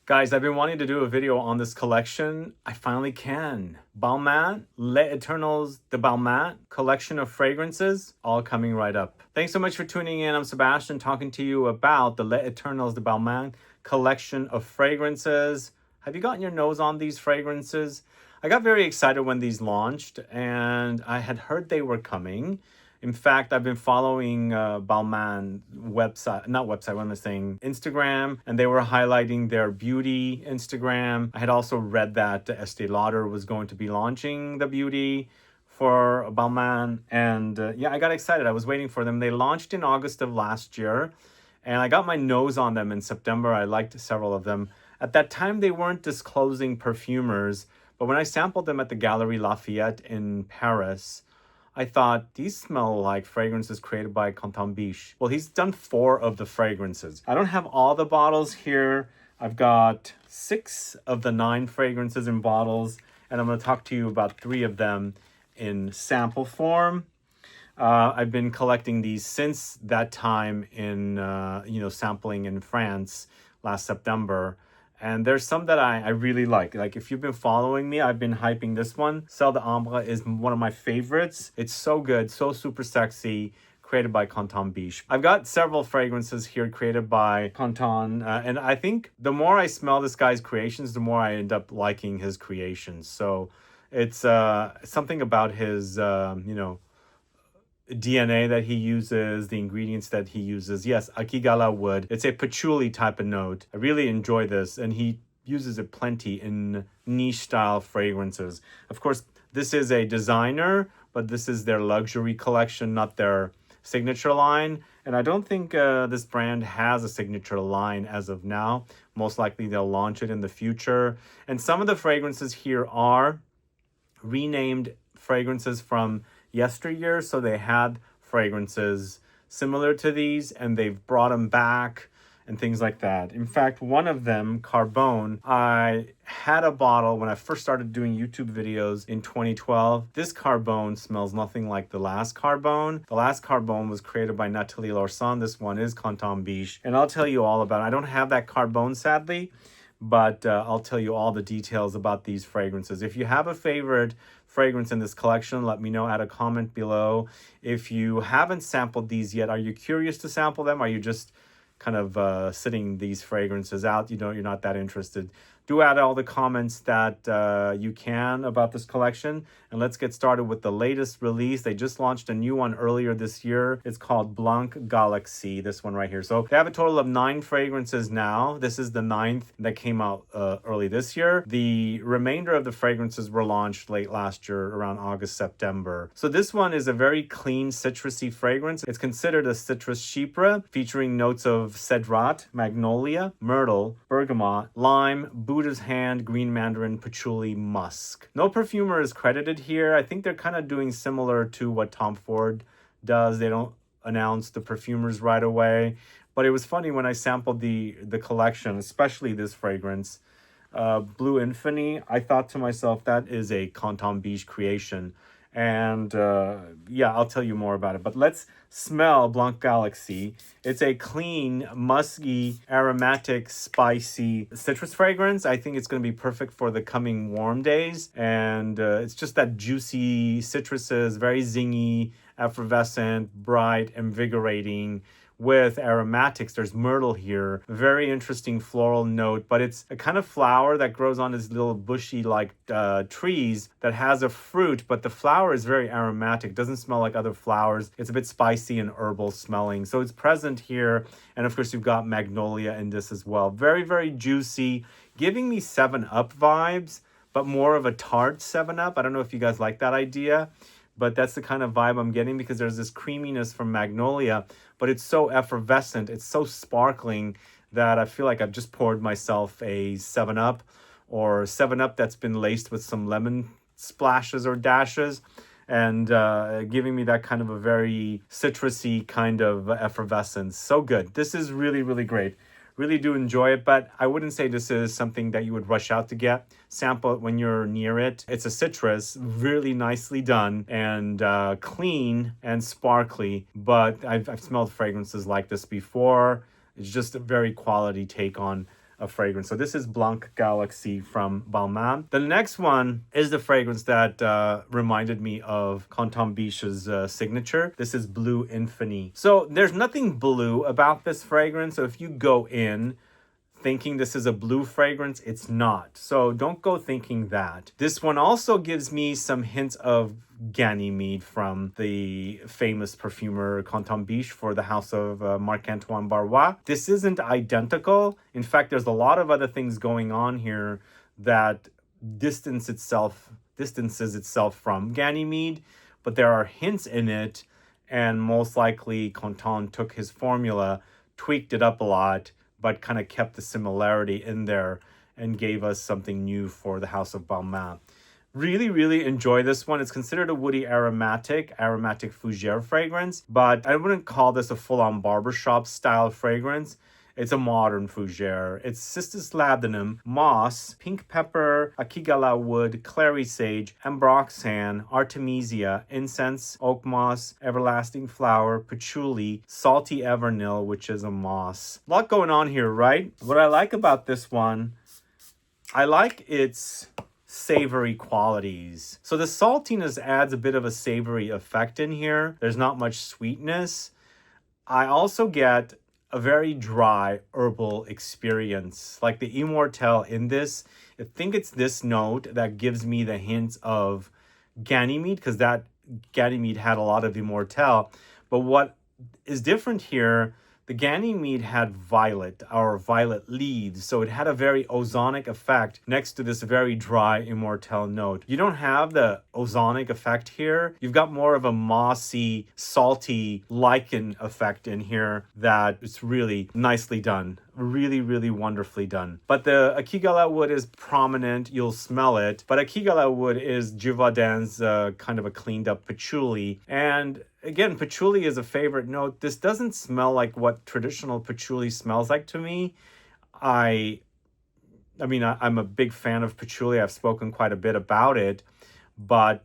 Guys, I've been wanting to do a video on this collection. I finally can. Balmain, Les Éternels de Balmain, collection of fragrances, all coming right up. Thanks so much for tuning in. I'm Sebastian talking to you about the Les Éternels de Balmain collection of fragrances. Have you gotten your nose on these fragrances? I got very excited when these launched and I had heard they were coming. In fact, I've been following Balmain Instagram, and they were highlighting their beauty Instagram. I had also read that Estee Lauder was going to be launching the beauty for Balmain, and yeah, I got excited. I was waiting for them. They launched in August of last year, and I got my nose on them in September. I liked several of them. At that time, they weren't disclosing perfumers, but when I sampled them at the Galeries Lafayette in Paris, I thought, these smell like fragrances created by Quentin Bisch. Well, he's done 4 of the fragrances. I don't have all the bottles here. I've got 6 of the 9 fragrances in bottles, and I'm going to talk to you about 3 of them in sample form. I've been collecting these since that time in, sampling in France last September. And there's some that I really like. Like, if you've been following me, I've been hyping this one. Celle d'Ambre is one of my favorites. It's so good, so super sexy, created by Quentin Bisch. I've got several fragrances here created by Quentin. And I think the more I smell this guy's creations, the more I end up liking his creations. So it's something about his, DNA that he uses, the ingredients that he uses. Yes, Akigalawood. It's a patchouli type of note. I really enjoy this, and he uses it plenty in niche style fragrances. Of course, this is a designer, but this is their luxury collection, not their signature line. And I don't think this brand has a signature line as of now. Most likely they'll launch it in the future. And some of the fragrances here are renamed fragrances from yesteryear, so they had fragrances similar to these and they've brought them back and things like that. In fact, one of them, Carbone, I had a bottle when I first started doing YouTube videos in 2012. This Carbone smells nothing like the last Carbone. The last Carbone was created by Nathalie Larson. This one is Quentin Bisch, and I'll tell you all about it. I don't have that Carbone, sadly, but I'll tell you all the details about these fragrances. If you have a favorite fragrance in this collection, let me know, add a comment below. If you haven't sampled these yet, are you curious to sample them? Are you just kind of sitting these fragrances out? You're not that interested. Do add all the comments that you can about this collection. And let's get started with the latest release. They just launched a new one earlier this year. It's called BLANC GALAXIE, this one right here. So they have a total of 9 fragrances now. This is the 9th that came out early this year. The remainder of the fragrances were launched late last year, around August, September. So this one is a very clean citrusy fragrance. It's considered a citrus Chypre, featuring notes of Cedrat, Magnolia, Myrtle, Bergamot, lime, Buddha's hand, green mandarin, patchouli, musk. No perfumer is credited here. I think they're kind of doing similar to what Tom Ford does. They don't announce the perfumers right away. But it was funny when I sampled the collection, especially this fragrance, BLEU INFINI. I thought to myself, that is a Quentin Bisch creation. And yeah, I'll tell you more about it. But let's smell BLANC GALAXIE. It's a clean, musky, aromatic, spicy citrus fragrance. I think it's going to be perfect for the coming warm days. And it's just that juicy citruses, very zingy, effervescent, bright, invigorating, with aromatics. There's myrtle here, very interesting floral note, but it's a kind of flower that grows on these little bushy like trees that has a fruit, but the flower is very aromatic, doesn't smell like other flowers. It's a bit spicy and herbal smelling, so it's present here. And of course you've got magnolia in this as well. Very, very juicy, giving me 7-Up vibes, but more of a tart 7-Up. I don't know if you guys like that idea, but that's the kind of vibe I'm getting, because there's this creaminess from Magnolia, but it's so effervescent, it's so sparkling that I feel like I've just poured myself a 7-Up, or 7-Up that's been laced with some lemon splashes or dashes, and giving me that kind of a very citrusy kind of effervescence. So good. This is really, really great. Really do enjoy it, but I wouldn't say this is something that you would rush out to get. Sample it when you're near it. It's a citrus, really nicely done, and clean and sparkly, but I've smelled fragrances like this before. It's just a very quality take on of fragrance. So this is Blanc Galaxie from Balmain. The next one is the fragrance that reminded me of Quentin Bisch's signature. This is BLEU INFINI. So there's nothing blue about this fragrance. So if you go in thinking this is a blue fragrance, it's not. So don't go thinking that. This one also gives me some hints of Ganymede from the famous perfumer Quentin Bisch for the house of Marc-Antoine Barrois. This isn't identical. In fact, there's a lot of other things going on here that distances itself from Ganymede, but there are hints in it, and most likely Quentin took his formula, tweaked it up a lot, but kind of kept the similarity in there and gave us something new for the house of Balmain. Really, really enjoy this one. It's considered a woody aromatic fougere fragrance, but I wouldn't call this a full-on barbershop style fragrance. It's a modern fougere. It's Ciste's Labdanum, moss, pink pepper, Akigalawood, Clary sage, Ambroxan, artemisia, incense, oak moss, everlasting flower, patchouli, salty evernil, which is a moss. A lot going on here, right? What I like about this one, I like its savory qualities. So the saltiness adds a bit of a savory effect in here. There's not much sweetness. I also get a very dry herbal experience. Like the Immortelle in this, I think it's this note that gives me the hints of Ganymede, because that Ganymede had a lot of Immortelle. But what is different here, the Ganymede had violet leaves, so it had a very ozonic effect next to this very dry Immortelle note. You don't have the ozonic effect here. You've got more of a mossy, salty lichen effect in here that is really nicely done. Really, really wonderfully done. But the Akigalawood is prominent. You'll smell it. But Akigalawood is Givaudan's kind of a cleaned up patchouli. And again, patchouli is a favorite note. This doesn't smell like what traditional patchouli smells like to me. I'm a big fan of patchouli. I've spoken quite a bit about it, but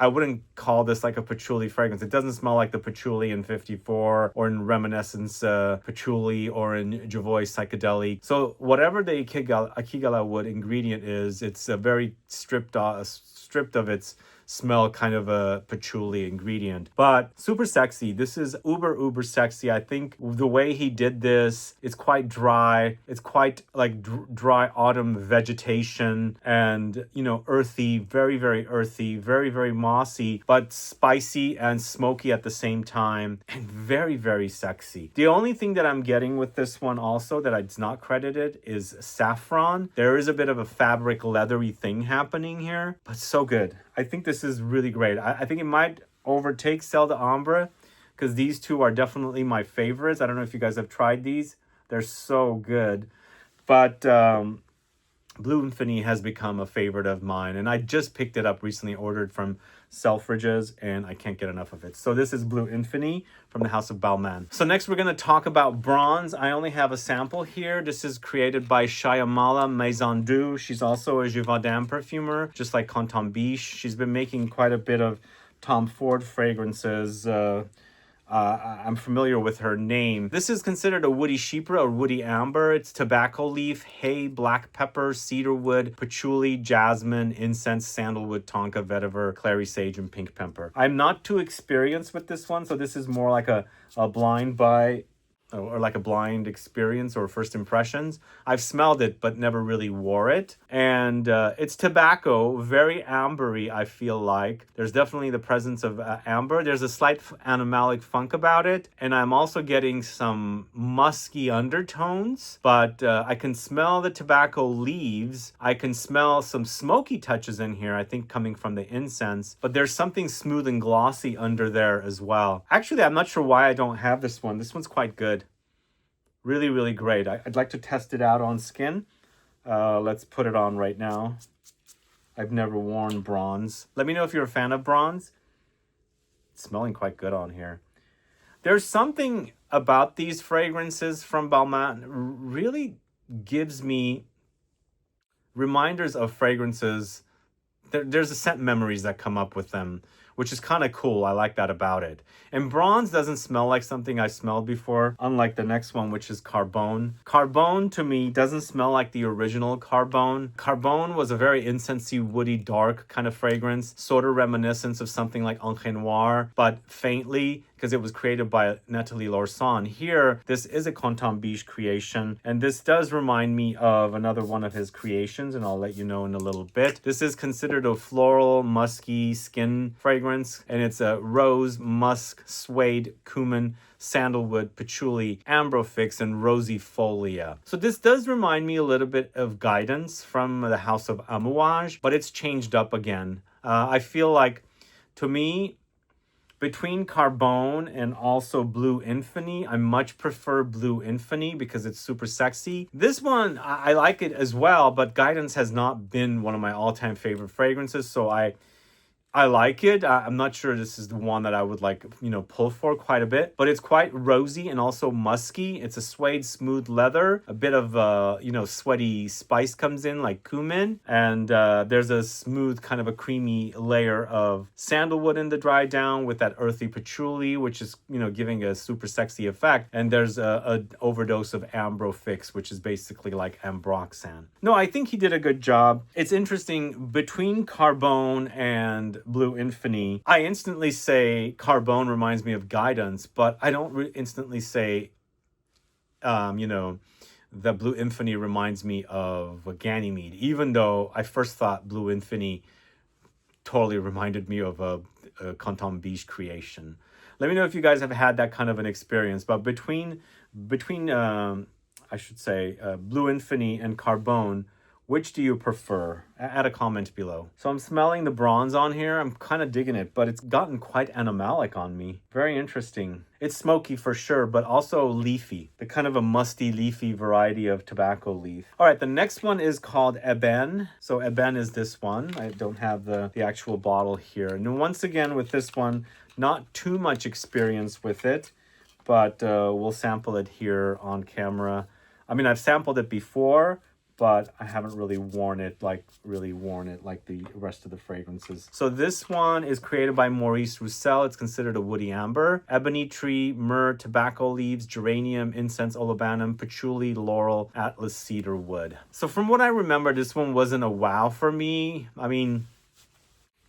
I wouldn't call this like a patchouli fragrance. It doesn't smell like the patchouli in 54 or in Reminiscence patchouli or in Javoy psychedelic. So whatever the Akigalawood ingredient is, it's a very stripped of its smell, kind of a patchouli ingredient, but super sexy. This is uber sexy. I think the way he did this, it's quite dry. It's quite like dry autumn vegetation, and earthy, very, very earthy, very, very mossy, but spicy and smoky at the same time, and very, very sexy. The only thing that I'm getting with this one also that it's not credited is saffron. There is a bit of a fabric leathery thing happening here, but so good. I think this is really great. I think it might overtake Celle d'Ambre, because these two are definitely my favorites. I don't know if you guys have tried these. They're so good. But BLEU INFINI has become a favorite of mine, and I just picked it up recently, ordered from Selfridges, and I can't get enough of it. So this is BLEU INFINI from the house of Balmain. So next we're going to talk about bronze. I only have a sample here. This is created by Shyamala Maisondieu. She's also a Givaudan perfumer, just like Quentin Bisch. She's been making quite a bit of Tom Ford fragrances. I'm familiar with her name. This is considered a woody chypre or woody amber. It's tobacco leaf, hay, black pepper, cedarwood, patchouli, jasmine, incense, sandalwood, tonka, vetiver, clary sage, and pink pepper. I'm not too experienced with this one, so this is more like a blind buy or like a blind experience or first impressions. I've smelled it, but never really wore it. And it's tobacco, very ambery, I feel like. There's definitely the presence of amber. There's a slight animalic funk about it. And I'm also getting some musky undertones, but I can smell the tobacco leaves. I can smell some smoky touches in here, I think coming from the incense, but there's something smooth and glossy under there as well. Actually, I'm not sure why I don't have this one. This one's quite good. Really, really great. I'd like to test it out on skin. Let's put it on right now. I've never worn bronze. Let me know if you're a fan of bronze. It's smelling quite good on here. There's something about these fragrances from Balmain really gives me reminders of fragrances. There's a scent memories that come up with them, which is kind of cool. I like that about it. And bronze doesn't smell like something I smelled before, unlike the next one, which is Carbone. Carbone, to me, doesn't smell like the original Carbone. Carbone was a very incensey, woody, dark kind of fragrance, sort of reminiscent of something like Encre Noir, but faintly, because it was created by Nathalie Lorson. Here, this is a Quentin Bisch creation, and this does remind me of another one of his creations, and I'll let you know in a little bit. This is considered a floral, musky skin fragrance, and it's a rose, musk, suede, cumin, sandalwood, patchouli, ambrofix, and rosy folia. So this does remind me a little bit of Guidance from the House of Amouage, but it's changed up again. I feel like, to me, between Carbone and also BLEU INFINI, I much prefer BLEU INFINI because it's super sexy. This one, I like it as well, but Guidance has not been one of my all-time favorite fragrances, so I like it. I'm not sure this is the one that I would like, pull for quite a bit, but it's quite rosy and also musky. It's a suede smooth leather. A bit of, sweaty spice comes in like cumin. And there's a smooth kind of a creamy layer of sandalwood in the dry down with that earthy patchouli, which is, giving a super sexy effect. And there's a overdose of ambrofix, which is basically like Ambroxan. No, I think he did a good job. It's interesting, between Carbone and BLEU INFINI, I instantly say Carbone reminds me of Guidance, but I don't instantly say, that BLEU INFINI reminds me of Ganymede, even though I first thought BLEU INFINI totally reminded me of a Quentin Bisch creation. Let me know if you guys have had that kind of an experience, but between BLEU INFINI and Carbone, which do you prefer? Add a comment below. So I'm smelling the bronze on here. I'm kind of digging it, but it's gotten quite animalic on me. Very interesting. It's smoky for sure, but also leafy. The kind of a musty, leafy variety of tobacco leaf. All right, the next one is called Ebene. So Ebene is this one. I don't have the actual bottle here. And once again, with this one, not too much experience with it, but we'll sample it here on camera. I mean, I've sampled it before, but I haven't really worn it like the rest of the fragrances. So this one is created by Maurice Roussel. It's considered a woody amber. Ebony tree, myrrh, tobacco leaves, geranium, incense, olibanum, patchouli, laurel, atlas cedar wood. So from what I remember, this one wasn't a wow for me. I mean,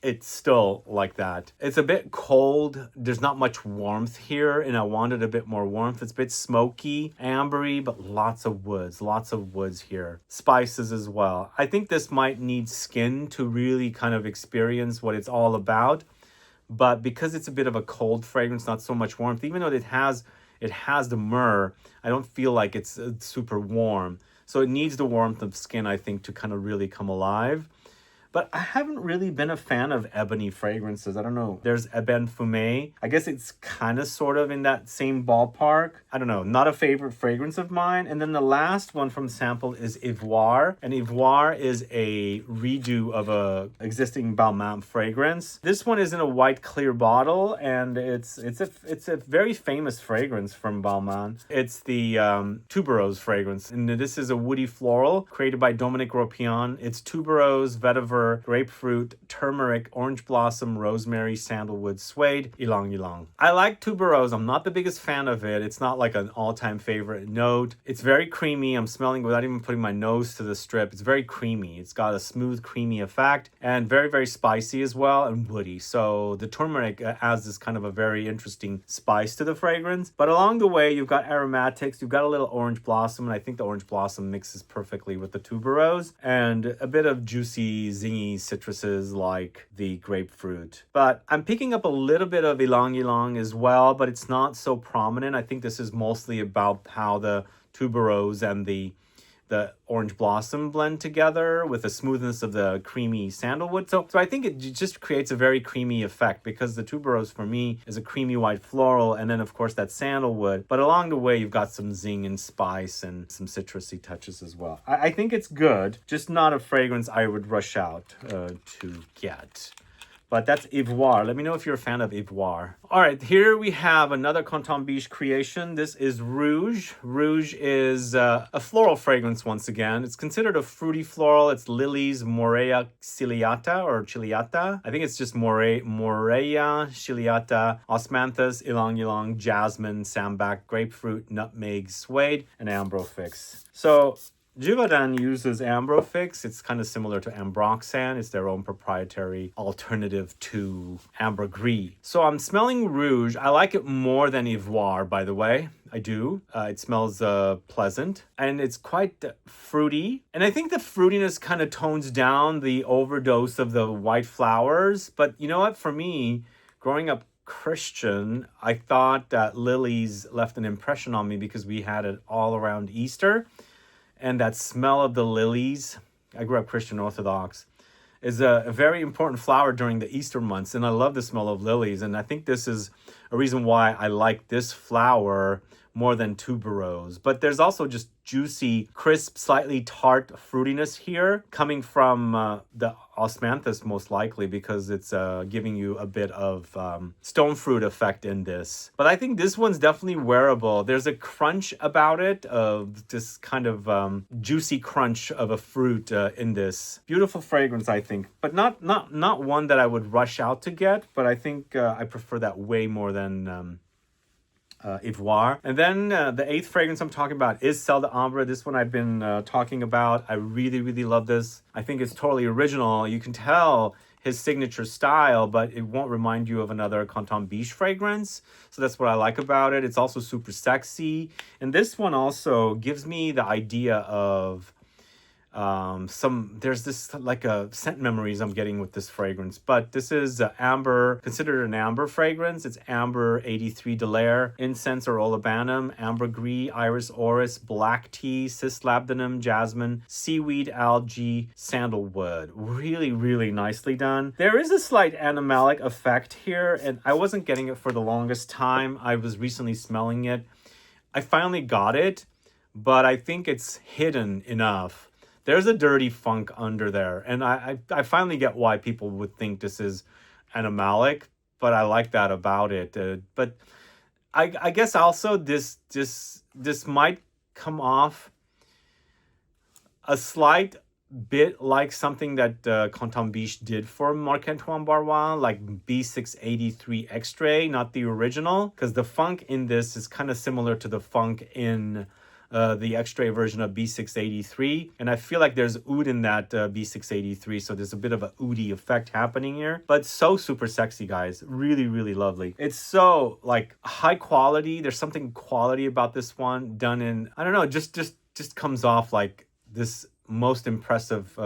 it's still like that. It's a bit cold. There's not much warmth here, and I wanted a bit more warmth. It's a bit smoky, ambery, but lots of woods here. Spices as well. I think this might need skin to really kind of experience what it's all about. But because it's a bit of a cold fragrance, not so much warmth, even though it has the myrrh, I don't feel like it's super warm. So it needs the warmth of skin, I think, to kind of really come alive. But I haven't really been a fan of ebony fragrances. I don't know. There's Ebene Fumé. I guess it's kind of sort of in that same ballpark. I don't know. Not a favorite fragrance of mine. And then the last one from sample is Ivoire. And Ivoire is a redo of a existing Balmain fragrance. This one is in a white clear bottle, and it's a very famous fragrance from Balmain. It's the tuberose fragrance. And this is a woody floral created by Dominique Ropion. It's tuberose, vetiver, grapefruit, turmeric, orange blossom, rosemary, sandalwood, suede, ylang ylang. I like tuberose. I'm not the biggest fan of it. It's not like an all-time favorite note. It's very creamy. I'm smelling without even putting my nose to the strip. It's very creamy. It's got a smooth, creamy effect, and very, very spicy as well, and woody. So the turmeric adds this kind of a very interesting spice to the fragrance. But along the way, you've got aromatics. You've got a little orange blossom, and I think the orange blossom mixes perfectly with the tuberose, and a bit of juicy, zingy citruses like the grapefruit. But I'm picking up a little bit of ylang ylang as well, but it's not so prominent. I think this is mostly about how the tuberose and the orange blossom blend together with the smoothness of the creamy sandalwood. So I think it just creates a very creamy effect, because the tuberose for me is a creamy white floral, and then of course that sandalwood. But along the way, you've got some zing and spice and some citrusy touches as well. I think it's good, just not a fragrance I would rush out to get. But that's Ivoire. Let me know if you're a fan of Ivoire. All right, here we have another Quentin Bisch creation. This is Rouge. Rouge is a floral fragrance once again. It's considered a fruity floral. It's lilies, Morea ciliata or ciliata. I think it's just Morea ciliata, osmanthus, ylang ylang, jasmine, sambac, grapefruit, nutmeg, suede, and ambrofix. So Givaudan uses Ambrofix. It's kind of similar to Ambroxan. It's their own proprietary alternative to Ambergris. So I'm smelling Rouge. I like it more than Ivoire, by the way. I do. It smells pleasant, and it's quite fruity. And I think the fruitiness kind of tones down the overdose of the white flowers. But you know what? For me, growing up Christian, I thought that lilies left an impression on me because we had it all around Easter. And that smell of the lilies, I grew up Christian Orthodox, is a very important flower during the Easter months. And I love the smell of lilies. And I think this is a reason why I like this flower more than tuberose. But there's also just juicy, crisp, slightly tart fruitiness here coming from the osmanthus most likely, because it's giving you a bit of stone fruit effect in this. But I think this one's definitely wearable. There's a crunch about it, of this kind of juicy crunch of a fruit in this. Beautiful fragrance, I think, but not one that I would rush out to get, but I think I prefer that way more than Ivoire. And then the eighth fragrance I'm talking about is Celle d'Ambre. This one I've been talking about. I really, really love this. I think it's totally original. You can tell his signature style, but it won't remind you of another Quentin Bisch fragrance. So that's what I like about it. It's also super sexy. And this one also gives me the idea of there's this like a scent memories I'm getting with this fragrance. But this is amber, considered an amber fragrance. It's amber 83 de l'air, incense or olibanum, ambergris, iris oris, black tea, cis labdanum, jasmine, seaweed, algae, sandalwood. Really, really nicely done. There is a slight animalic effect here, and I wasn't getting it for the longest time. I was recently smelling it. I finally got it, but I think it's hidden enough. There's a dirty funk under there, and I finally get why people would think this is animalic, but I like that about it. But I guess also this might come off a slight bit like something that Quentin Bisch did for Marc-Antoine Barrois, like B683 Extrait, not the original, because the funk in this is kind of similar to the funk in the Extrait version of B683, and I feel like there's oud in that B683, so there's a bit of a oudy effect happening here, but so super sexy, guys. Really, really lovely. It's so like high quality. There's something quality about this one done in, I don't know, just comes off like this most impressive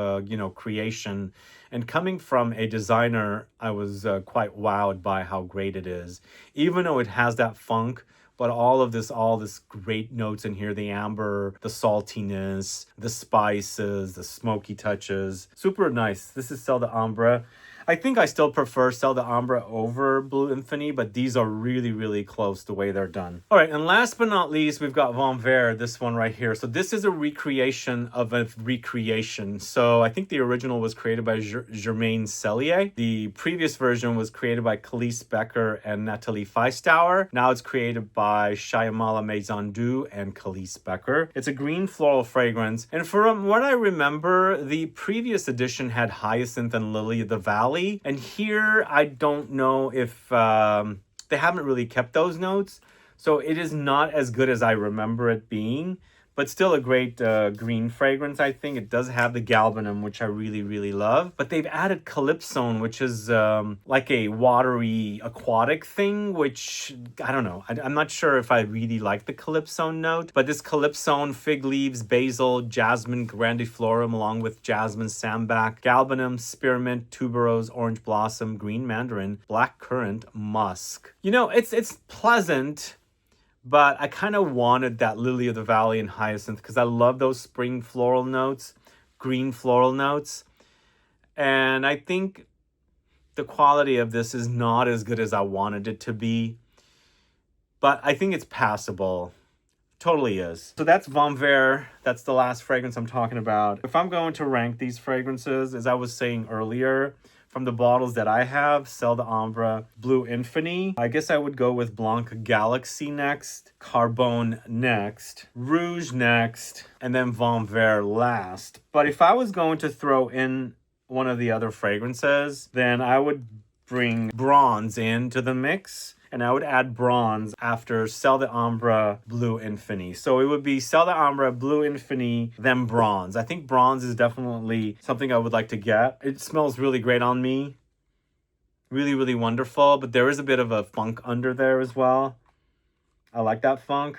creation. And coming from a designer, I was quite wowed by how great it is, even though it has that funk. But all this great notes in here, the amber, the saltiness, the spices, the smoky touches. Super nice. This is Celle d'Ambre. I think I still prefer Celle d'Ambre over BLEU INFINI, but these are really, really close the way they're done. All right, and last but not least, we've got Von Vert, this one right here. So this is a recreation of a recreation. So I think the original was created by Germaine Cellier. The previous version was created by Khalees Becker and Nathalie Feistauer. Now it's created by Shyamala Maisondieu and Khalees Becker. It's a green floral fragrance. And from what I remember, the previous edition had hyacinth and lily of the valley. And here, I don't know if they haven't really kept those notes. So it is not as good as I remember it being, but still a great green fragrance, I think. It does have the galbanum, which I really, really love. But they've added calypsone, which is like a watery aquatic thing, which, I don't know. I'm not sure if I really like the calypsone note. But this calypsone, fig leaves, basil, jasmine grandiflorum, along with jasmine, sambac, galbanum, spearmint, tuberose, orange blossom, green mandarin, black currant, musk. You know, it's pleasant. But I kind of wanted that lily of the valley and hyacinth because I love those spring floral notes, green floral notes. And I think the quality of this is not as good as I wanted it to be. But I think it's passable. Totally is. So that's Von Vert. That's the last fragrance I'm talking about. If I'm going to rank these fragrances, as I was saying earlier, from the bottles that I have, Celle d'Ambre, Bleu INFINI. I guess I would go with Blanc Galaxie next, Carbone next, Rouge next, and then Vin Vert last. But if I was going to throw in one of the other fragrances, then I would bring Bronze into the mix. And I would add Bronze after Celle d'Ambre, Bleu INFINI. So it would be Celle d'Ambre, Bleu INFINI, then Bronze. I think Bronze is definitely something I would like to get. It smells really great on me. Really, really wonderful. But there is a bit of a funk under there as well. I like that funk.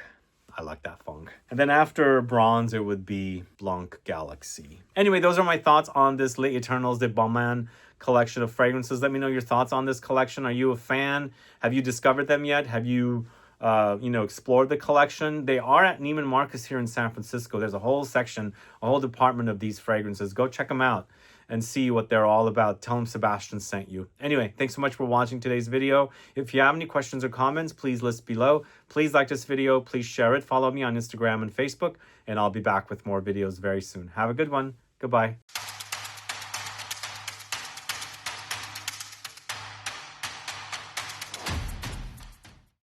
I like that funk. And then after Bronze, it would be Blanc Galaxie. Anyway, those are my thoughts on this Les Éternels de Balmain collection of fragrances. Let me know your thoughts on this collection. Are you a fan? Have you discovered them yet? Have you, explored the collection? They are at Neiman Marcus here in San Francisco. There's a whole section, a whole department of these fragrances. Go check them out and see what they're all about. Tell them Sebastian sent you. Anyway, thanks so much for watching today's video. If you have any questions or comments, please list below. Please like this video. Please share it. Follow me on Instagram and Facebook. And I'll be back with more videos very soon. Have a good one. Goodbye.